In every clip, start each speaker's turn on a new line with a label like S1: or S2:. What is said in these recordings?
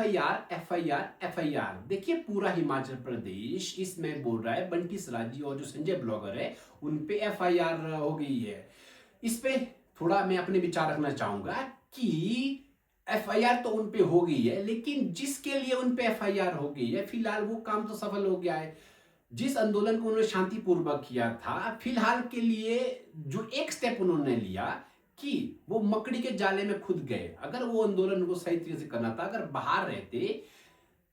S1: FIR. देखिए पूरा हिमाचल प्रदेश इसमें बोल रहा है बंटी सराजी और जो संजय ब्लॉगर है उन पे एफआईआर हो गई है। इस पे थोड़ा मैं अपने विचार रखना चाहूंगा कि एफआईआर तो उन पे हो गई है, लेकिन जिसके लिए उन पे एफआईआर हो गई है फिलहाल वो काम तो सफल हो गया है। जिस आंदोलन को उन्होंने शांतिपूर्वक किया था, फिलहाल के लिए जो एक स्टेप उन्होंने लिया कि वो मकड़ी के जाले में खुद गए। अगर वो आंदोलन को सही तरीके से करना था, अगर बाहर रहते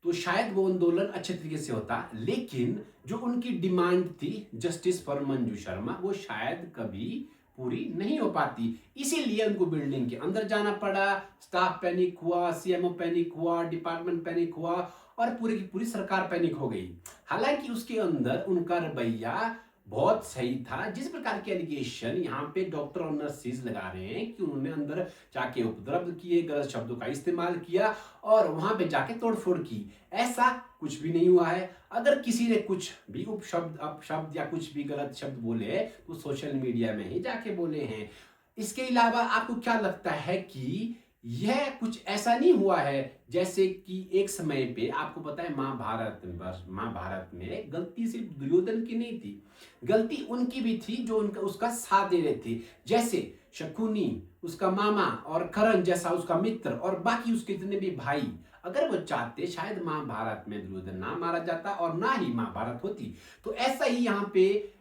S1: तो शायद वो आंदोलन अच्छे तरीके से होता, लेकिन जो उनकी डिमांड थी जस्टिस फॉर मंजू शर्मा वो शायद कभी पूरी नहीं हो पाती। इसीलिए उनको बिल्डिंग के अंदर जाना पड़ा, स्टाफ पैनिक हुआ, सीएमओ पैनिक हुआ, डिपार्टमेंट पैनिक हुआ और पूरी की पूरी सरकार पैनिक हो गई। हालांकि उसके अंदर उनका रवैया बहुत सही था। जिस प्रकार के एलिगेशन यहाँ पे डॉक्टर और नर्सिस लगा रहे हैं कि उन्होंने अंदर जाके उपद्रव किए, गलत शब्दों का इस्तेमाल किया और वहां पे जाके तोड़फोड़ की, ऐसा कुछ भी नहीं हुआ है। अगर किसी ने कुछ भी उपशब्द अपशब्द या कुछ भी गलत शब्द बोले तो सोशल मीडिया में ही जाके बोले हैं। इसके अलावा आपको क्या लगता है कि यह कुछ ऐसा नहीं हुआ है जैसे कि एक समय पे आपको पता है महाभारत में गलती सिर्फ दुर्योधन की नहीं थी, गलती उनकी भी थी जो उनका उसका साथ दे रहे थे। जैसे शकुनी उसका मामा और करण जैसा उसका मित्र और बाकी उसके जितने भी भाई, अगर वो चाहते शायद महाभारत में दुर्योधन ना मारा जाता और ना ही महाभारत होती। तो ऐसा ही यहाँ पे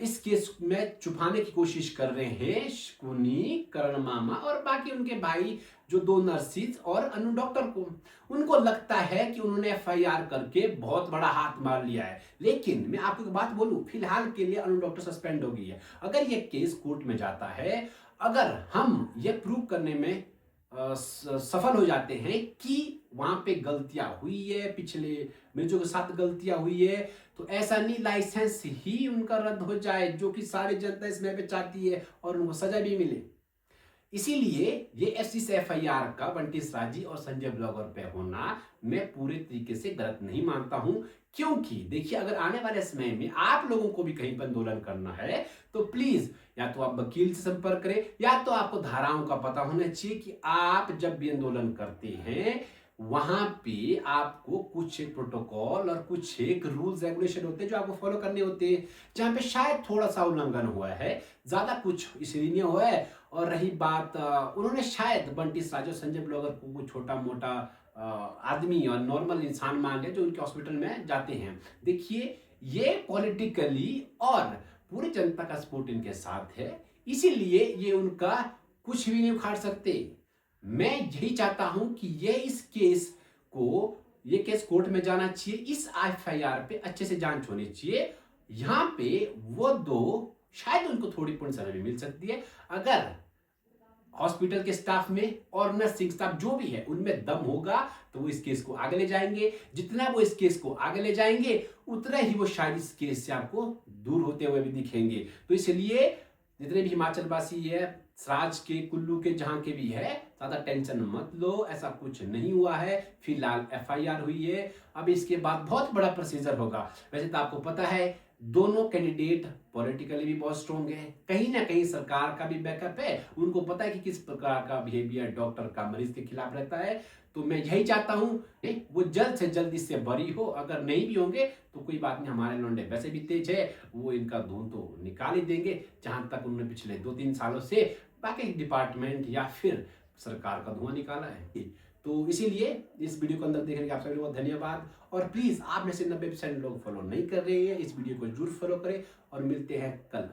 S1: इस केस में छुपाने की कोशिश कर रहे हैं शकुनी, करण मामा और बाकी उनके भाई जो दो नर्सिस और अनु डॉक्टर को। उनको लगता है कि उन्होंने एफआईआर करके बहुत बड़ा हाथ मार लिया है। लेकिन मैं आपको एक बात बोलूं, फिलहाल के लिए अनु डॉक्टर सस्पेंड हो गई है। अगर ये केस कोर्ट में जाता है, अगर हम ये प्रूव करने में सफल हो जाते हैं कि वहां पे गलतियां हुई है, पिछले मरीजों के साथ गलतियां हुई है, तो ऐसा नहीं लाइसेंस ही उनका रद्द हो जाए जो कि सारी जनता इसमें पे चाहती है और उनको सजा भी मिले। इसीलिए ये एफआईआर का बंटी सराजी और संजय ब्लॉगर पे होना मैं पूरे तरीके से गलत नहीं मानता हूं। क्योंकि देखिए अगर आने वाले समय में आप लोगों को भी कहीं पर आंदोलन करना है तो प्लीज या तो आप वकील से संपर्क करें या तो आपको धाराओं का पता होना चाहिए कि आप जब भी आंदोलन करते हैं वहां पे आपको कुछ एक प्रोटोकॉल और कुछ एक रूल्स रेगुलेशन होते हैं जो आपको फॉलो करने होते हैं, जहां पे शायद थोड़ा सा उल्लंघन हुआ है, ज्यादा कुछ इसलिए नहीं हुआ है। और रही बात उन्होंने शायद बंटी सराजी और संजय ब्लॉगर को छोटा मोटा आदमी और नॉर्मल इंसान मान लिया जो उनके हॉस्पिटल में जाते हैं। देखिए ये पॉलिटिकली और पूरी जनता का सपोर्ट इनके साथ है, इसीलिए ये उनका कुछ भी नहीं उखाड़ सकते। मैं यही चाहता हूं कि ये केस कोर्ट में जाना चाहिए, इस एफआईआर पे अच्छे से जांच होनी चाहिए। यहां पे वो दो शायद उनको थोड़ी पूर्ण सजा भी मिल सकती है अगर हॉस्पिटल के स्टाफ में और नर्सिंग स्टाफ जो भी है उनमें दम होगा तो वो इस केस को आगे ले जाएंगे। जितना वो इस केस को आगे ले जाएंगे उतना ही वो शायद इस केस से आपको दूर होते हुए भी दिखेंगे। तो इसलिए जितने भी हिमाचल वासी है, सराज के, कुल्लू के, जहां के भी है, ज्यादा टेंशन मत लो, ऐसा कुछ नहीं हुआ है। फिलहाल एफआईआर हुई है, अब इसके बाद बहुत बड़ा प्रोसीजर होगा। वैसे तो आपको पता है दोनों कैंडिडेट पॉलिटिकली भी बहुत स्ट्रॉन्ग है, कहीं ना कहीं सरकार का भी बैकअप है, उनको पता है कि किस प्रकार का बिहेवियर डॉक्टर का मरीज के खिलाफ रहता है। तो मैं यही चाहता हूं वो जल्द से जल्द इससे बरी हो। अगर नहीं भी होंगे तो कोई बात नहीं, हमारे लौंडे वैसे भी तेज है, वो इनका धुन तो निकाल ही देंगे जहां तक उन्होंने पिछले 2-3 सालों से बाकी डिपार्टमेंट या फिर सरकार का धुआं निकाला है। तो इसीलिए इस वीडियो को अंदर देखने के आप सभी को धन्यवाद। और प्लीज आप में से 90% लोग फॉलो नहीं कर रहे हैं, इस वीडियो को जरूर फॉलो करें और मिलते हैं कल।